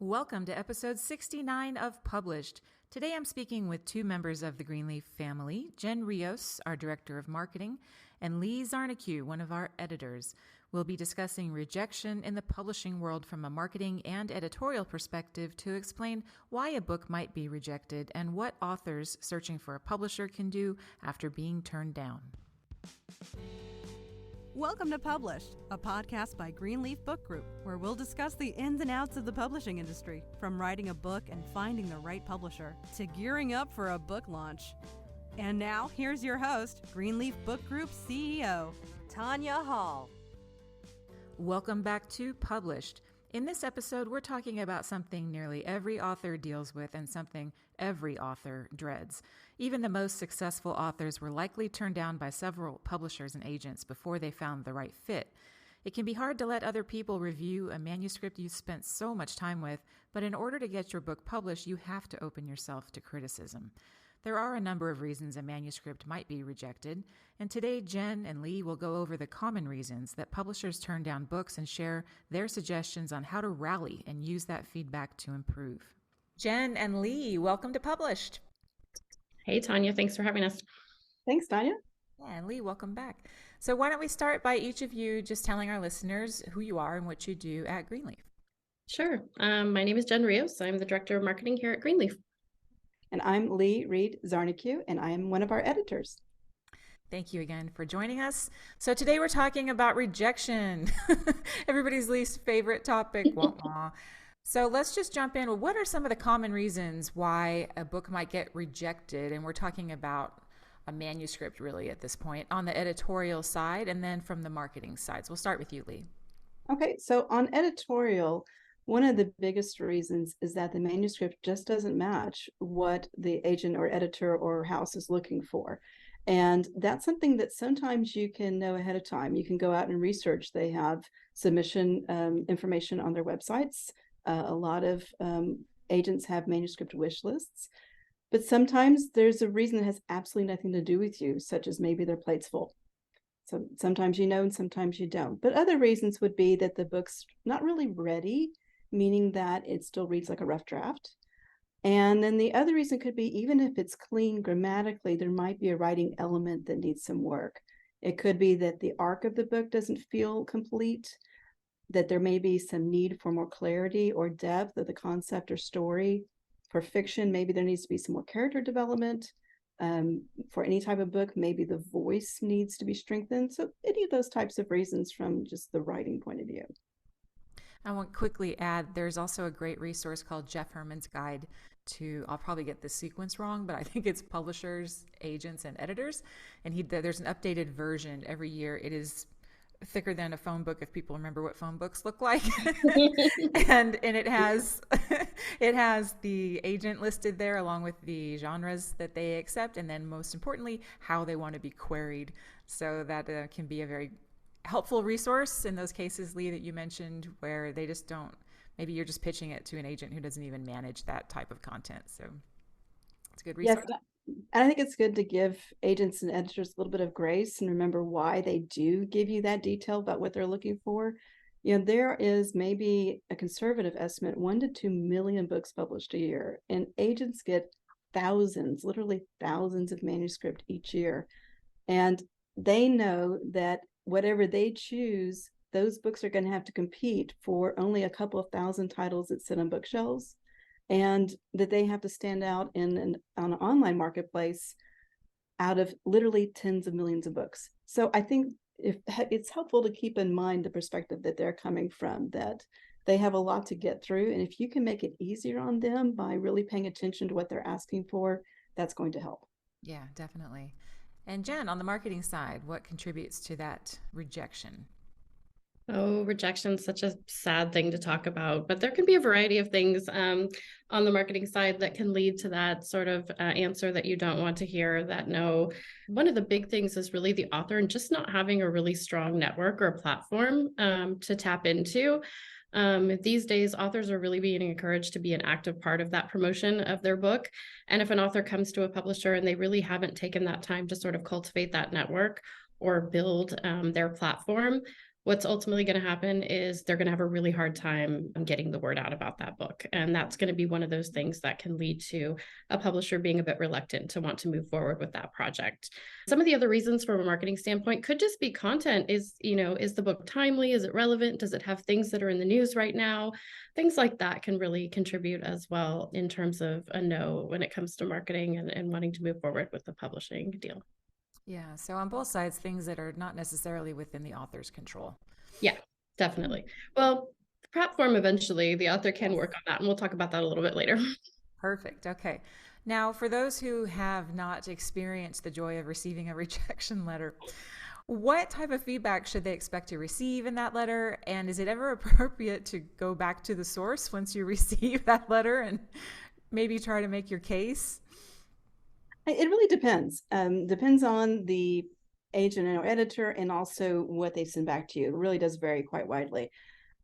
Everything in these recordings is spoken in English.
Welcome to episode 69 of Published. Today I'm speaking with two members of the Greenleaf family, Jen Rios, our Director of Marketing, and Lee Zarnikau, one of our editors. We'll be discussing rejection in the publishing world from a marketing and editorial perspective to explain why a book might be rejected and what authors searching for a publisher can do after being turned down. Welcome to Published, a podcast by Greenleaf Book Group, where we'll discuss the ins and outs of the publishing industry, from writing a book and finding the right publisher to gearing up for a book launch. And now, here's your host, Greenleaf Book Group CEO, Tanya Hall. Welcome back to Published. In this episode, we're talking about something nearly every author deals with and something every author dreads. Even the most successful authors were likely turned down by several publishers and agents before they found the right fit. It can be hard to let other people review a manuscript you've spent so much time with, but in order to get your book published, you have to open yourself to criticism. There are a number of reasons a manuscript might be rejected, and today Jen and Lee will go over the common reasons that publishers turn down books and share their suggestions on how to rally and use that feedback to improve. Jen and Lee, welcome to Published. Hey, Tanya, thanks for having us. Thanks, Tanya. Yeah, and Lee, welcome back. So why don't we start by each of you just telling our listeners who you are and what you do at Greenleaf. Sure. My name is Jen Rios. I'm the Director of Marketing here at Greenleaf. And I'm Lee Reed Zarnikau, and I am one of our editors. Thank you again for joining us. So today we're talking about rejection, everybody's least favorite topic. Wah, wah. So let's just jump in. Well, what are some of the common reasons why a book might get rejected? And we're talking about a manuscript really at this point on the editorial side and then from the marketing side. So we'll start with you, Lee. Okay, so on editorial, one of the biggest reasons is that the manuscript just doesn't match what the agent or editor or house is looking for. And that's something that sometimes you can know ahead of time. You can go out and research. They have submission information on their websites. A lot of agents have manuscript wish lists. But sometimes there's a reason that has absolutely nothing to do with you, such as maybe their plate's full. So sometimes you know and sometimes you don't. But other reasons would be that the book's not really ready, meaning that it still reads like a rough draft. And then the other reason could be, even if it's clean grammatically, there might be a writing element that needs some work. It could be that the arc of the book doesn't feel complete, that there may be some need for more clarity or depth of the concept or story. For fiction, maybe there needs to be some more character development. For any type of book, maybe the voice needs to be strengthened. So any of those types of reasons from just the writing point of view. I want to quickly add, there's also a great resource called Jeff Herman's Guide to, I'll probably get the sequence wrong, but I think it's publishers, agents, and editors. And there's an updated version every year. It is thicker than a phone book, if people remember what phone books look like. and it has the agent listed there along with the genres that they accept, and then most importantly, how they want to be queried. So that can be a very helpful resource in those cases, Lee, that you mentioned, where they just don't, maybe you're just pitching it to an agent who doesn't even manage that type of content. So it's a good resource. Yes, and I think it's good to give agents and editors a little bit of grace and remember why they do give you that detail about what they're looking for. You know, there is maybe a conservative estimate, 1 to 2 million books published a year, and agents get thousands, literally thousands of manuscript each year. And they know that whatever they choose, those books are going to have to compete for only a couple of thousand titles that sit on bookshelves, and that they have to stand out on an online marketplace out of literally tens of millions of books. So I think it's helpful to keep in mind the perspective that they're coming from, that they have a lot to get through. And if you can make it easier on them by really paying attention to what they're asking for, that's going to help. Yeah, definitely. And Jen, on the marketing side, what contributes to that rejection? Oh, rejection is such a sad thing to talk about, but there can be a variety of things on the marketing side that can lead to that sort of answer that you don't want to hear, that no. One of the big things is really the author and just not having a really strong network or platform to tap into. These days, authors are really being encouraged to be an active part of that promotion of their book. And if an author comes to a publisher and they really haven't taken that time to sort of cultivate that network or build their platform, what's ultimately going to happen is they're going to have a really hard time getting the word out about that book. And that's going to be one of those things that can lead to a publisher being a bit reluctant to want to move forward with that project. Some of the other reasons from a marketing standpoint could just be content. Is the book timely? Is it relevant? Does it have things that are in the news right now? Things like that can really contribute as well in terms of a no when it comes to marketing and wanting to move forward with the publishing deal. Yeah, so on both sides, things that are not necessarily within the author's control. Yeah, definitely. Well, the platform eventually, the author can work on that, and we'll talk about that a little bit later. Perfect. Okay. Now, for those who have not experienced the joy of receiving a rejection letter, what type of feedback should they expect to receive in that letter? And is it ever appropriate to go back to the source once you receive that letter and maybe try to make your case? It really depends. Depends on the agent or editor, and also what they send back to you. It really does vary quite widely.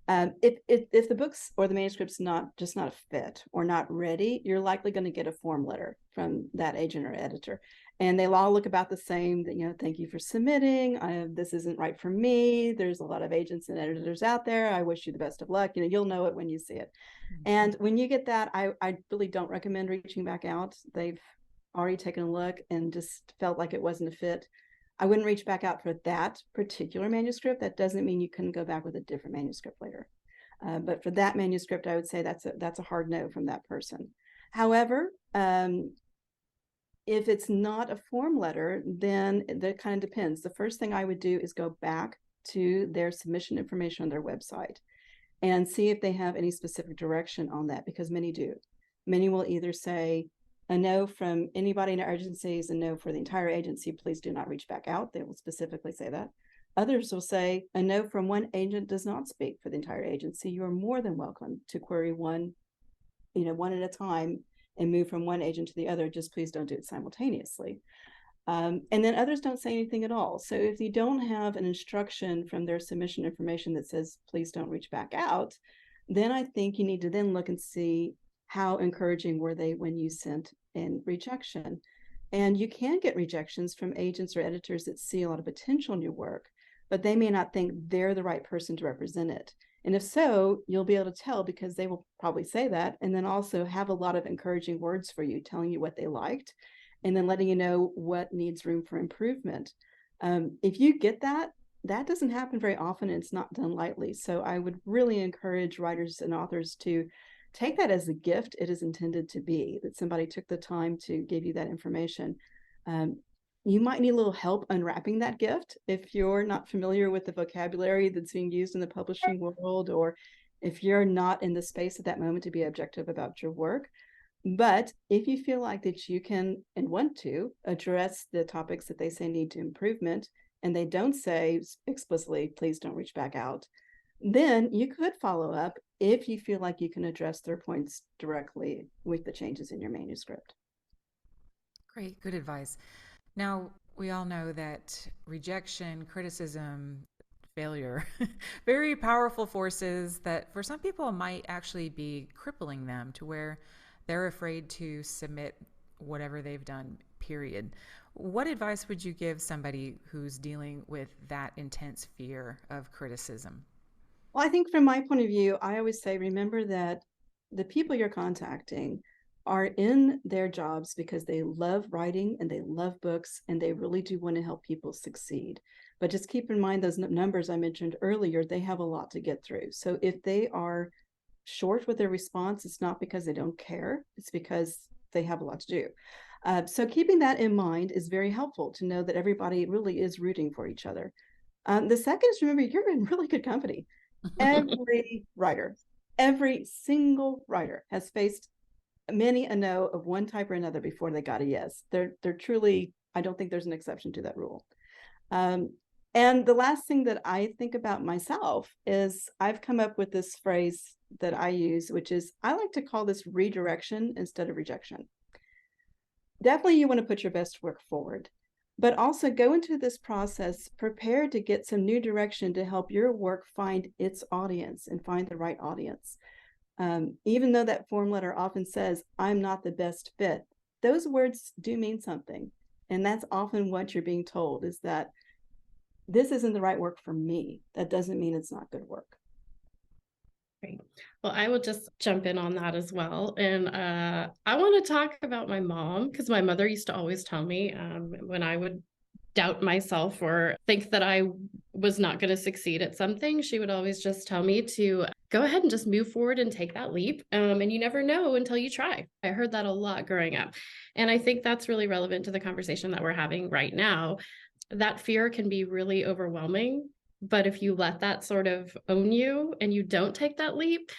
If the books or the manuscript's not a fit or not ready, you're likely going to get a form letter from that agent or editor, and they'll all look about the same. That, thank you for submitting. This isn't right for me. There's a lot of agents and editors out there. I wish you the best of luck. You'll know it when you see it. Mm-hmm. And when you get that, I really don't recommend reaching back out. They've already taken a look and just felt like it wasn't a fit. I wouldn't reach back out for that particular manuscript. That doesn't mean you couldn't go back with a different manuscript later. But for that manuscript, I would say that's a hard no from that person. However, if it's not a form letter, then that kind of depends. The first thing I would do is go back to their submission information on their website and see if they have any specific direction on that, because many do. Many will either say, a no from anybody in our agencies, a no for the entire agency, please do not reach back out. They will specifically say that. Others will say, a no from one agent does not speak for the entire agency. You are more than welcome to query one at a time and move from one agent to the other. Just please don't do it simultaneously. And then others don't say anything at all. So if you don't have an instruction from their submission information that says, please don't reach back out, then I think you need to then look and see how encouraging were they when you sent in rejection. And you can get rejections from agents or editors that see a lot of potential in your work, but they may not think they're the right person to represent it. And if so, you'll be able to tell, because they will probably say that, and then also have a lot of encouraging words for you, telling you what they liked, and then letting you know what needs room for improvement. If you get that doesn't happen very often, and it's not done lightly. So I would really encourage writers and authors to take that as a gift it is intended to be, that somebody took the time to give you that information. You might need a little help unwrapping that gift if you're not familiar with the vocabulary that's being used in the publishing world, or if you're not in the space at that moment to be objective about your work. But if you feel like that you can and want to address the topics that they say need to improvement, and they don't say explicitly, please don't reach back out, then you could follow up if you feel like you can address their points directly with the changes in your manuscript. Great, good advice. Now, we all know that rejection, criticism, failure, very powerful forces that for some people might actually be crippling them to where they're afraid to submit whatever they've done, period. What advice would you give somebody who's dealing with that intense fear of criticism? Well, I think from my point of view, I always say, remember that the people you're contacting are in their jobs because they love writing and they love books, and they really do want to help people succeed. But just keep in mind those numbers I mentioned earlier, they have a lot to get through. So if they are short with their response, it's not because they don't care, it's because they have a lot to do. So keeping that in mind is very helpful, to know that everybody really is rooting for each other. The second is, remember, you're in really good company. Every single writer has faced many a no of one type or another before they got a yes. They're truly, I don't think there's an exception to that rule. And the last thing that I think about myself is I've come up with this phrase that I use, which is, I like to call this redirection instead of rejection. Definitely you want to put your best work forward, but also go into this process prepared to get some new direction to help your work find its audience and find the right audience. Even though that form letter often says, I'm not the best fit, those words do mean something. And that's often what you're being told, is that this isn't the right work for me. That doesn't mean it's not good work. Great. Well, I will just jump in on that as well. And I want to talk about my mom, because my mother used to always tell me when I would doubt myself or think that I was not going to succeed at something, she would always just tell me to go ahead and just move forward and take that leap. And you never know until you try. I heard that a lot growing up. And I think that's really relevant to the conversation that we're having right now. That fear can be really overwhelming. But if you let that sort of own you and you don't take that leap,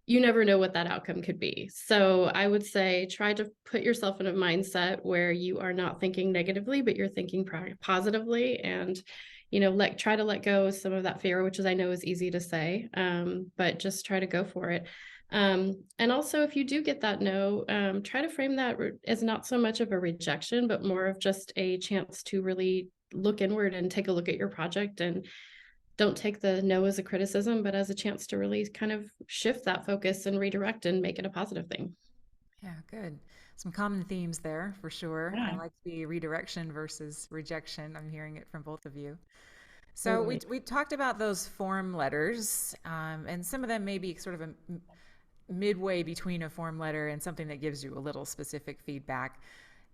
you never know what that outcome could be. So I would say try to put yourself in a mindset where you are not thinking negatively, but you're thinking positively, and try to let go of some of that fear, which is, I know, is easy to say, but just try to go for it. And also, if you do get that no, try to frame that as not so much of a rejection, but more of just a chance to really look inward and take a look at your project, and don't take the no as a criticism, but as a chance to really kind of shift that focus and redirect and make it a positive thing. Yeah, good. Some common themes there for sure. I Yeah. like the redirection versus rejection. I'm hearing it from both of you. So Totally. we talked about those form letters, and some of them may be sort of a midway between a form letter and something that gives you a little specific feedback.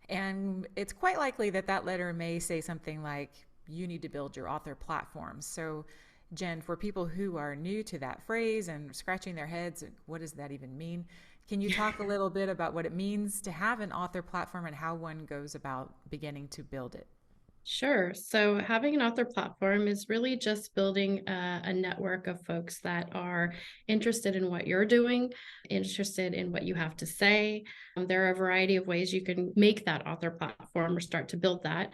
And it's quite likely that that letter may say something like, you need to build your author platform. So, Jen, for people who are new to that phrase and scratching their heads, what does that even mean? Can you talk a little bit about what it means to have an author platform and how one goes about beginning to build it? Sure. So having an author platform is really just building a network of folks that are interested in what you're doing, interested in what you have to say. There are a variety of ways you can make that author platform or start to build that.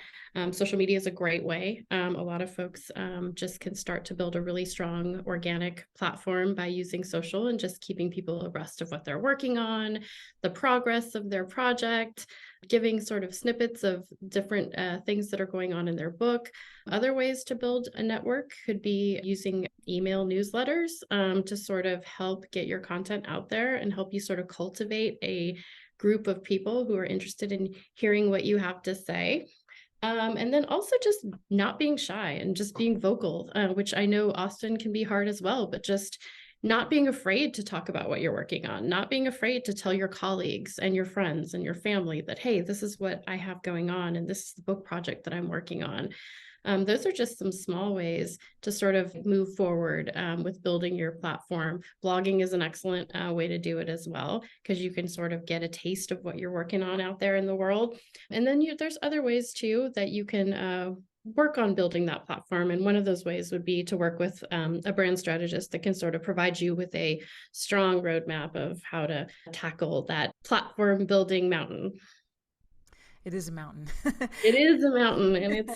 Social media is a great way. A lot of folks just can start to build a really strong organic platform by using social and just keeping people abreast of what they're working on, the progress of their project, giving sort of snippets of different things that are going on in their book. Other ways to build a network could be using email newsletters to sort of help get your content out there and help you sort of cultivate a group of people who are interested in hearing what you have to say. And then also just not being shy and just being vocal, which I know often can be hard as well, but just not being afraid to talk about what you're working on, not being afraid to tell your colleagues and your friends and your family that, hey, this is what I have going on and this is the book project that I'm working on. Those are just some small ways to sort of move forward with building your platform. Blogging is an excellent way to do it as well, because you can sort of get a taste of what you're working on out there in the world. And then there's other ways too that you can work on building that platform. And one of those ways would be to work with a brand strategist that can sort of provide you with a strong roadmap of how to tackle that platform building mountain. It is a mountain. It is a mountain, and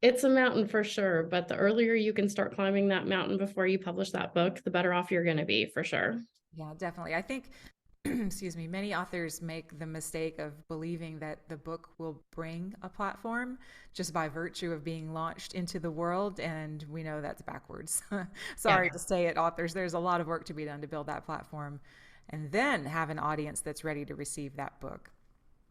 it's a mountain for sure. But the earlier you can start climbing that mountain before you publish that book, the better off you're going to be for sure. Yeah, definitely. I think excuse me, many authors make the mistake of believing that the book will bring a platform just by virtue of being launched into the world, and we know that's backwards. Sorry to say it, authors, there's a lot of work to be done to build that platform and then have an audience that's ready to receive that book.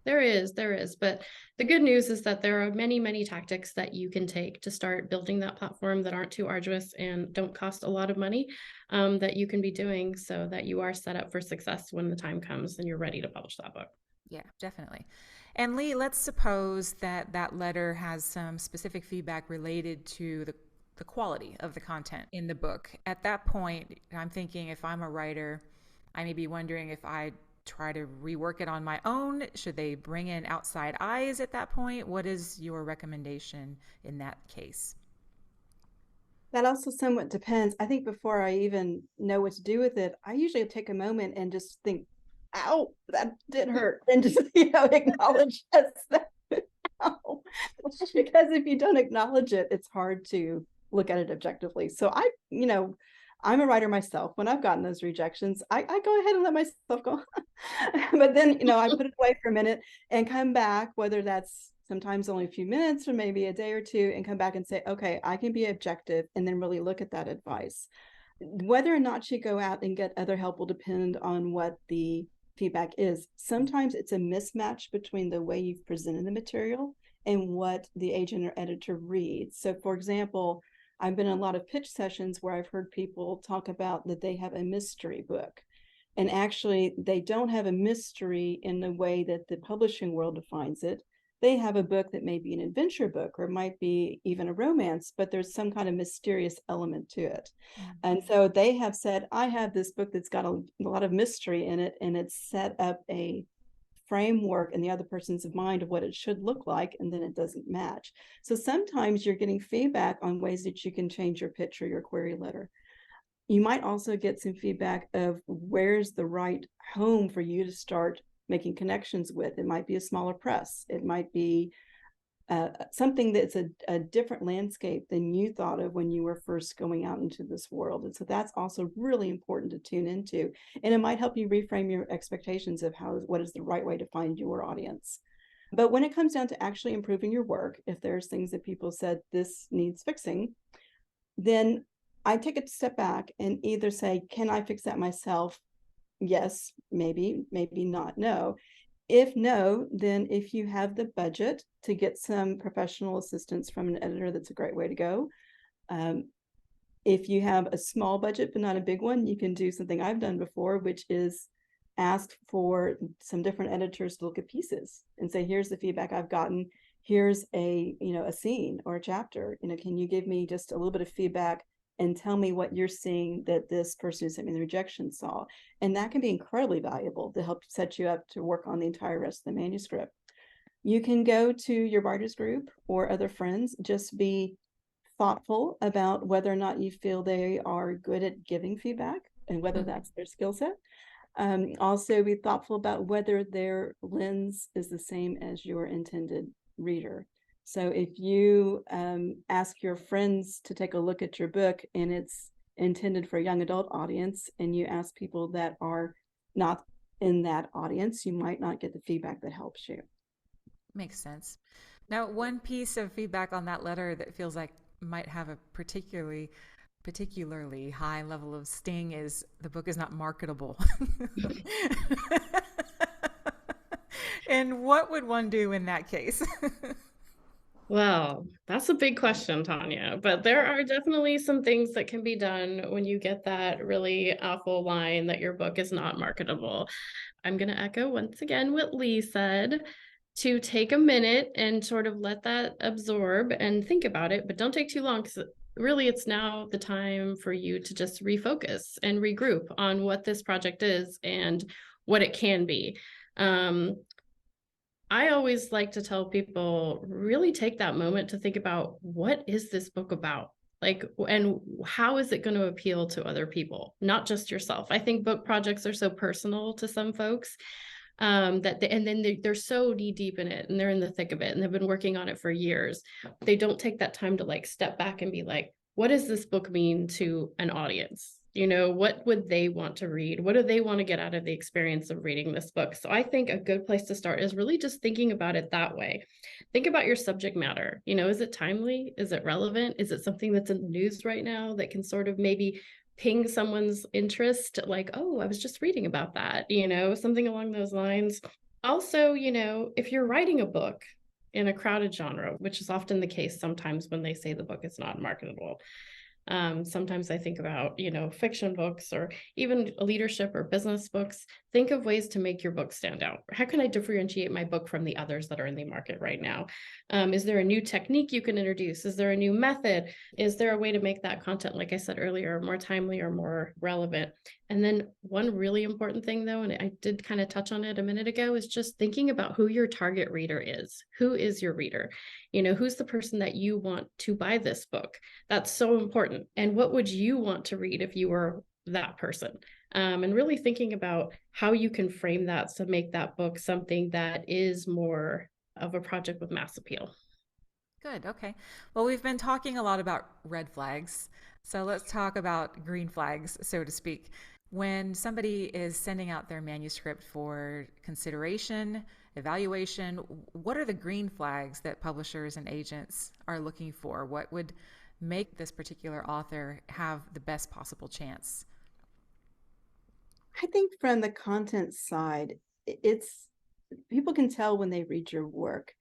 There is. But the good news is that there are many, many tactics that you can take to start building that platform that aren't too arduous and don't cost a lot of money, that you can be doing so that you are set up for success when the time comes and you're ready to publish that book. Yeah, definitely. And Lee, let's suppose that that letter has some specific feedback related to the quality of the content in the book. At that point, I'm thinking, if I'm a writer, I may be wondering if I try to rework it on my own. Should they bring in outside eyes at that point? What is your recommendation in that case? That also somewhat depends. I think before I even know what to do with it, I usually take a moment and just think, ow, that did hurt. And just, acknowledge that. Because if you don't acknowledge it, it's hard to look at it objectively. So I'm a writer myself. When I've gotten those rejections, I go ahead and let myself go. But then, I put it away for a minute and come back, whether that's sometimes only a few minutes or maybe a day or two, and come back and say, okay, I can be objective, and then really look at that advice. Whether or not you go out and get other help will depend on what the feedback is. Sometimes it's a mismatch between the way you've presented the material and what the agent or editor reads. So, for example, I've been in a lot of pitch sessions where I've heard people talk about that they have a mystery book. And actually, they don't have a mystery in the way that the publishing world defines it. They have a book that may be an adventure book, or it might be even a romance, but there's some kind of mysterious element to it. Mm-hmm. And so they have said, I have this book that's got a lot of mystery in it, and it's set up a framework in the other person's mind of what it should look like, and then it doesn't match. So sometimes you're getting feedback on ways that you can change your pitch or your query letter. You might also get some feedback of where's the right home for you to start making connections with. It might be a smaller press. It might be something that's a different landscape than you thought of when you were first going out into this world. And so that's also really important to tune into. And it might help you reframe your expectations of what is the right way to find your audience. But when it comes down to actually improving your work, if there's things that people said this needs fixing, then I take a step back and either say, can I fix that myself? Yes, maybe not, no. If no, then if you have the budget to get some professional assistance from an editor, that's a great way to go. If you have a small budget, but not a big one, you can do something I've done before, which is ask for some different editors to look at pieces and say, here's the feedback I've gotten. Here's a scene or a chapter. Can you give me just a little bit of feedback and tell me what you're seeing that this person who sent me the rejection saw? And that can be incredibly valuable to help set you up to work on the entire rest of the manuscript. You can go to your writers group or other friends. Just be thoughtful about whether or not you feel they are good at giving feedback and whether that's their skill set. Also be thoughtful about whether their lens is the same as your intended reader. So if you ask your friends to take a look at your book and it's intended for a young adult audience, and you ask people that are not in that audience, you might not get the feedback that helps you. Makes sense. Now, one piece of feedback on that letter that feels like might have a particularly high level of sting is the book is not marketable. And what would one do in that case? Well, that's a big question, Tanya, but there are definitely some things that can be done when you get that really awful line that your book is not marketable. I'm going to echo once again what Lee said, to take a minute and sort of let that absorb and think about it, but don't take too long, because really it's now the time for you to just refocus and regroup on what this project is and what it can be. I always like to tell people, really take that moment to think about, what is this book about? And how is it going to appeal to other people, not just yourself? I think book projects are so personal to some folks and then they're so knee deep in it and they're in the thick of it and they've been working on it for years. They don't take that time to step back and be like, what does this book mean to an audience? What would they want to read? What do they want to get out of the experience of reading this book? So I think a good place to start is really just thinking about it that way. Think about your subject matter. Is it timely? Is it relevant? Is it something that's in the news right now that can sort of maybe ping someone's interest? Like, oh, I was just reading about that, something along those lines. Also, if you're writing a book in a crowded genre, which is often the case sometimes when they say the book is not marketable, sometimes I think about, fiction books or even leadership or business books. Think of ways to make your book stand out. How can I differentiate my book from the others that are in the market right now? Is there a new technique you can introduce? Is there a new method? Is there a way to make that content, like I said earlier, more timely or more relevant? And then one really important thing, though, and I did kind of touch on it a minute ago, is just thinking about who your target reader is. Who is your reader? Who's the person that you want to buy this book? That's so important. And what would you want to read if you were that person? And really thinking about how you can frame that to make that book something that is more of a project with mass appeal. Good. Okay. Well, we've been talking a lot about red flags. So let's talk about green flags, so to speak. When somebody is sending out their manuscript for consideration, evaluation, what are the green flags that publishers and agents are looking for? What would make this particular author have the best possible chance? I think from the content side, it's people can tell when they read your work.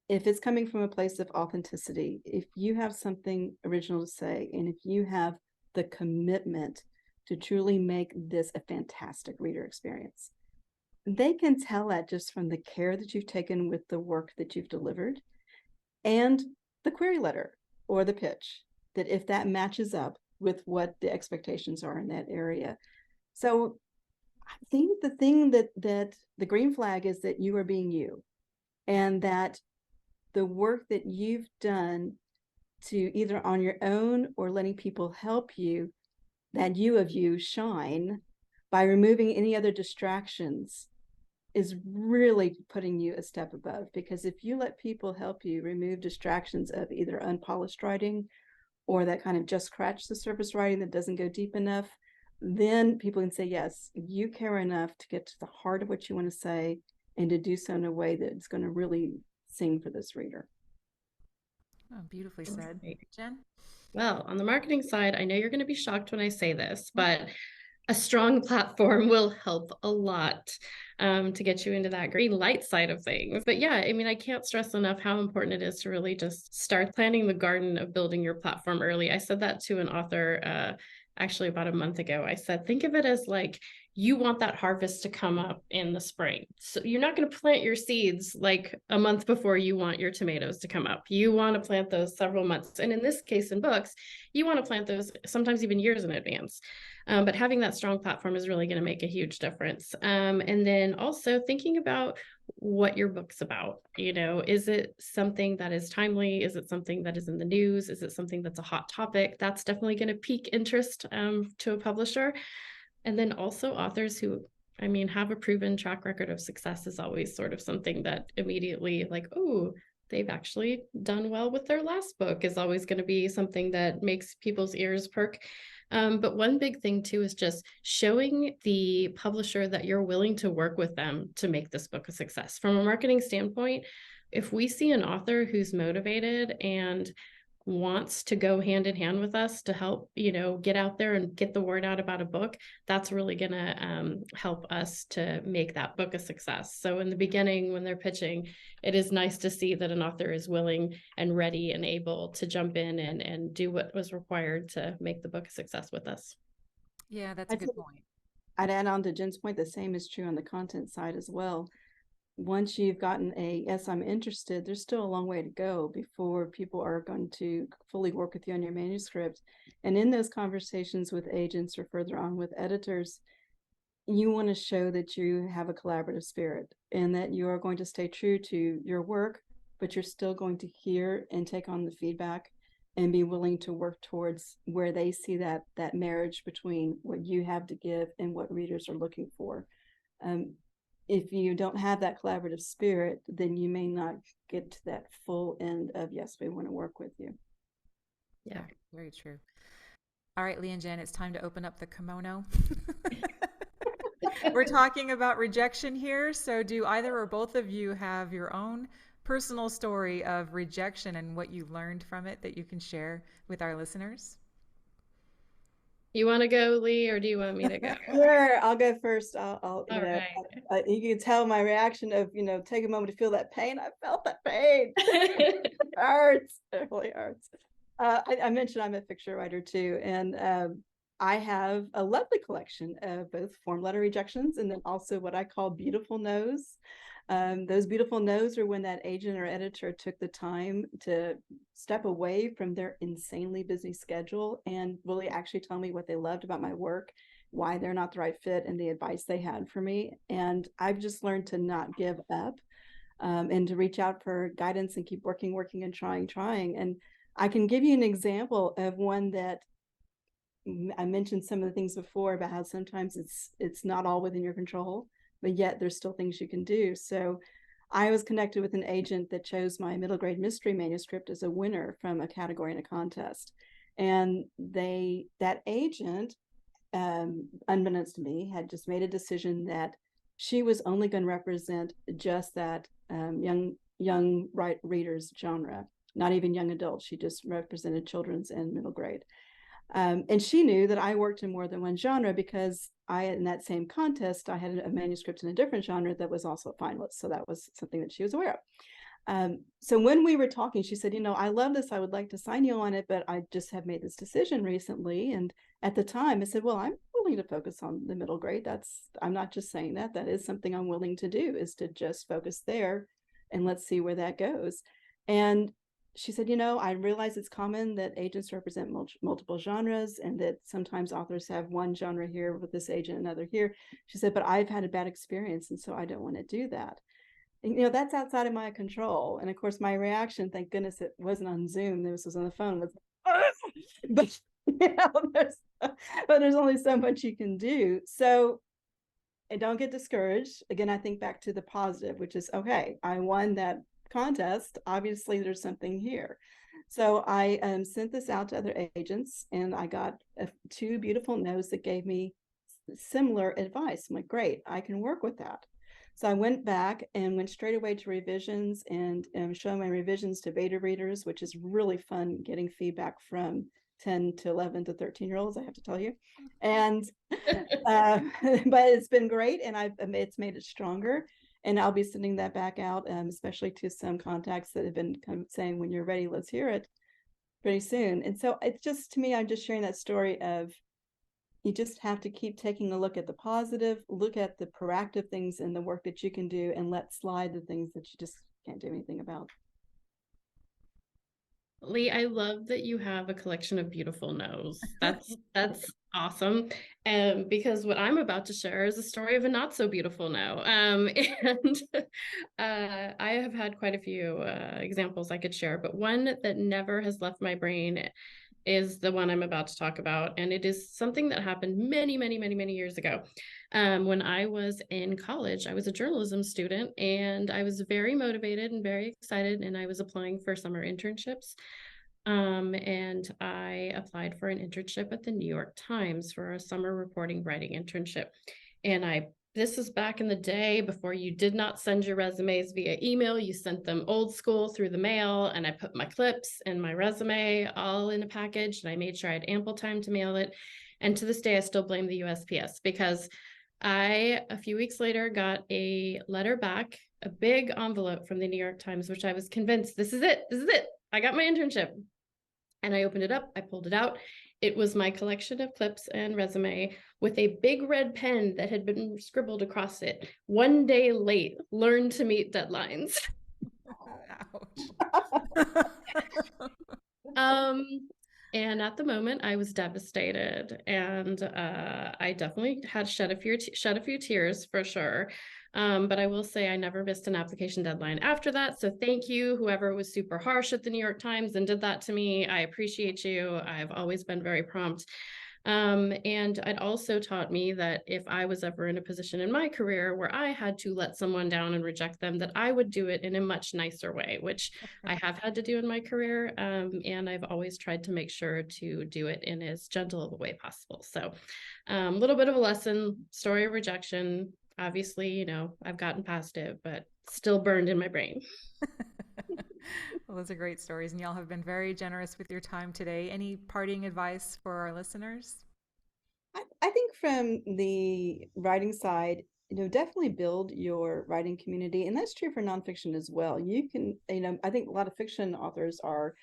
if it's coming from a place of authenticity, if you have something original to say, and if you have the commitment to truly make this a fantastic reader experience, they can tell that just from the care that you've taken with the work that you've delivered and the query letter or the pitch, that if that matches up with what the expectations are in that area. So I think the thing that the green flag is that you are being you, and that the work that you've done to either on your own or letting people help you, that you of you shine by removing any other distractions, is really putting you a step above. Because if you let people help you remove distractions of either unpolished writing or that kind of just scratch the surface writing that doesn't go deep enough, then people can say, yes, you care enough to get to the heart of what you want to say and to do so in a way that's going to really sing for this reader. Oh, beautifully said. Jen? Well, on the marketing side, I know you're going to be shocked when I say this, but a strong platform will help a lot to get you into that green light side of things. But yeah, I mean, I can't stress enough how important it is to really just start planting the garden of building your platform early. I said that to an author actually about a month ago. I said, think of it as like you want that harvest to come up in the spring. So you're not going to plant your seeds like a month before you want your tomatoes to come up. You want to plant those several months. And in this case, in books, you want to plant those sometimes even years in advance. But having that strong platform is really going to make a huge difference. And then also thinking about what your book's about. You know, is it something that is timely? Is it something that is in the news? Is it something that's a hot topic? That's definitely going to pique interest to a publisher. And then also authors who, I mean, have a proven track record of success is always sort of something that immediately like, oh, they've actually done well with their last book is always going to be something that makes people's ears perk. But one big thing too is just showing the publisher that you're willing to work with them to make this book a success. From a marketing standpoint, if we see an author who's motivated and wants to go hand in hand with us to help, you know, get out there and get the word out about a book, that's really going to help us to make that book a success. So in the beginning, when they're pitching, it is nice to see that an author is willing and ready and able to jump in and do what was required to make the book a success with us. Yeah, that's a good point. I'd add on to Jen's point, the same is true on the content side as well. Once you've gotten a yes, I'm interested, there's still a long way to go before people are going to fully work with you on your manuscript. And in those conversations with agents or further on with editors, you want to show that you have a collaborative spirit and that you are going to stay true to your work, but you're still going to hear and take on the feedback and be willing to work towards where they see that marriage between what you have to give and what readers are looking for. If you don't have that collaborative spirit, then you may not get to that full end of, yes, we want to work with you. Yeah, very true. All right, Lee and Jen, it's time to open up the kimono. We're talking about rejection here. So do either or both of you have your own personal story of rejection and what you learned from it that you can share with our listeners? You want to go, Lee, or do you want me to go? Sure, I'll go first. I'll Right. You can tell my reaction of, take a moment to feel that pain. I felt that pain. It hurts. It really hurts. I mentioned I'm a fiction writer too, and I have a lovely collection of both form letter rejections and then also what I call beautiful no's. Those beautiful no's are when that agent or editor took the time to step away from their insanely busy schedule and really actually tell me what they loved about my work, why they're not the right fit, and the advice they had for me. And I've just learned to not give up and to reach out for guidance and keep working and trying. And I can give you an example of one that I mentioned some of the things before about how sometimes it's not all within your control, but yet there's still things you can do. So I was connected with an agent that chose my middle grade mystery manuscript as a winner from a category in a contest. And that agent, unbeknownst to me, had just made a decision that she was only going to represent just that young readers genre, not even young adults. She just represented children's and middle grade. And she knew that I worked in more than one genre because in that same contest, I had a manuscript in a different genre that was also a finalist. So that was something that she was aware So when we were talking, she said, I love this. I would like to sign you on it, but I just have made this decision recently. And at the time I said, well, I'm willing to focus on the middle grade. I'm not just saying that. That is something I'm willing to do, is to just focus there and let's see where that goes. And she said, I realize it's common that agents represent multiple genres and that sometimes authors have one genre here with this agent, another here. She said, but I've had a bad experience, and so I don't want to do that. And, that's outside of my control. And of course, my reaction, thank goodness it wasn't on Zoom, this was on the phone, was, but there's only so much you can do. So, and don't get discouraged. Again, I think back to the positive, which is, okay, I won that contest. Obviously, there's something here. So I sent this out to other agents, and I got 2 beautiful notes that gave me similar advice. I'm like, great, I can work with that. So I went back and went straight away to revisions and showing my revisions to beta readers, which is really fun, getting feedback from 10 to 11 to 13-year-olds, I have to tell you. And but it's been great, and it's made it stronger. And I'll be sending that back out, especially to some contacts that have been kind of saying, when you're ready, let's hear it, pretty soon. And so it's just, to me, I'm just sharing that story of, you just have to keep taking a look at the positive, look at the proactive things in the work that you can do, and let slide the things that you just can't do anything about. Lee, I love that you have a collection of beautiful no's. That's awesome. Because what I'm about to share is a story of a not so beautiful no. And I have had quite a few examples I could share, but one that never has left my brain is the one I'm about to talk about. And it is something that happened many, many, many, many years ago. When I was in college, I was a journalism student, and I was very motivated and very excited, and I was applying for summer internships. And I applied for an internship at the New York Times for a summer reporting writing internship. And this was back in the day before you did not send your resumes via email. You sent them old school through the mail, and I put my clips and my resume all in a package, and I made sure I had ample time to mail it. And to this day, I still blame the USPS, because a few weeks later, got a letter back, a big envelope from the New York Times, which I was convinced, this is it. I got my internship. And I opened it up, I pulled it out. It was my collection of clips and resume with a big red pen that had been scribbled across it. 1 day late, learn to meet deadlines. Ouch. And at the moment, I was devastated, and I definitely had shed a few tears for sure. But I will say I never missed an application deadline after that. So thank you, whoever was super harsh at the New York Times and did that to me. I appreciate you. I've always been very prompt. And it also taught me that if I was ever in a position in my career where I had to let someone down and reject them, that I would do it in a much nicer way, which I have had to do in my career. And I've always tried to make sure to do it in as gentle of a way possible. So a little bit of a lesson, story of rejection. Obviously, I've gotten past it, but still burned in my brain. Well, those are great stories, and y'all have been very generous with your time today. Any parting advice for our listeners? I think from the writing side, definitely build your writing community. And that's true for nonfiction as well. You can, I think a lot of fiction authors are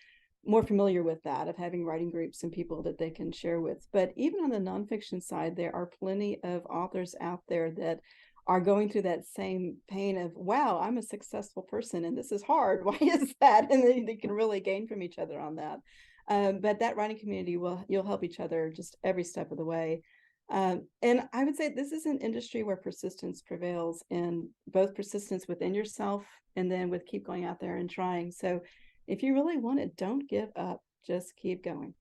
more familiar with that, of having writing groups and people that they can share with. But even on the nonfiction side, there are plenty of authors out there that are going through that same pain of, wow, I'm a successful person and this is hard. Why is that? And then they can really gain from each other on that. But that writing community you'll help each other just every step of the way. And I would say this is an industry where persistence prevails, and both persistence within yourself and then with keep going out there and trying. So if you really want it, don't give up, just keep going.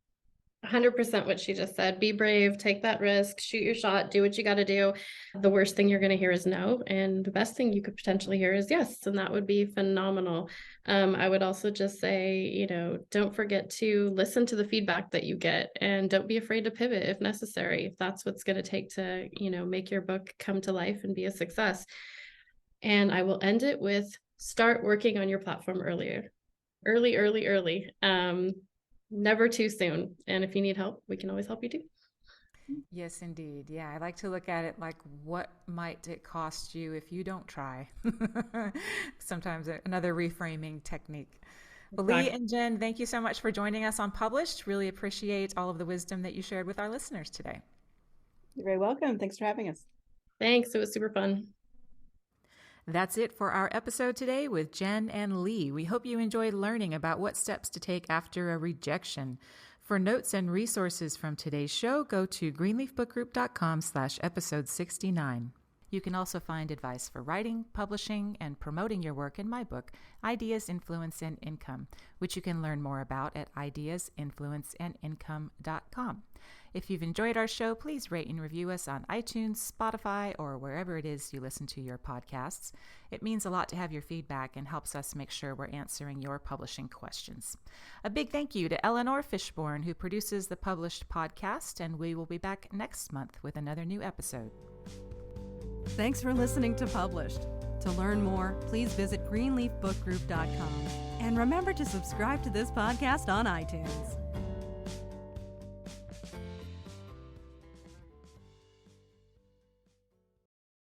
100% what she just said. Be brave, take that risk, shoot your shot, do what you got to do. The worst thing you're going to hear is no. And the best thing you could potentially hear is yes. And that would be phenomenal. I would also just say, don't forget to listen to the feedback that you get, and don't be afraid to pivot if necessary, if that's what's going to take to, make your book come to life and be a success. And I will end it with, start working on your platform early. Never too soon. And if you need help, we can always help you too. Yes, indeed. Yeah, I like to look at it like, what might it cost you if you don't try? Sometimes another reframing technique. Well, Lee and Jen, thank you so much for joining us on Published. Really appreciate all of the wisdom that you shared with our listeners today. You're very welcome. Thanks for having us. Thanks. It was super fun. That's it for our episode today with Jen and Lee. We hope you enjoyed learning about what steps to take after a rejection. For notes and resources from today's show, go to greenleafbookgroup.com/episode 69. You can also find advice for writing, publishing, and promoting your work in my book, Ideas, Influence, and Income, which you can learn more about at ideasinfluenceandincome.com. If you've enjoyed our show, please rate and review us on iTunes, Spotify, or wherever it is you listen to your podcasts. It means a lot to have your feedback and helps us make sure we're answering your publishing questions. A big thank you to Eleanor Fishborn, who produces the Published podcast, and we will be back next month with another new episode. Thanks for listening to Published. To learn more, please visit greenleafbookgroup.com. And remember to subscribe to this podcast on iTunes.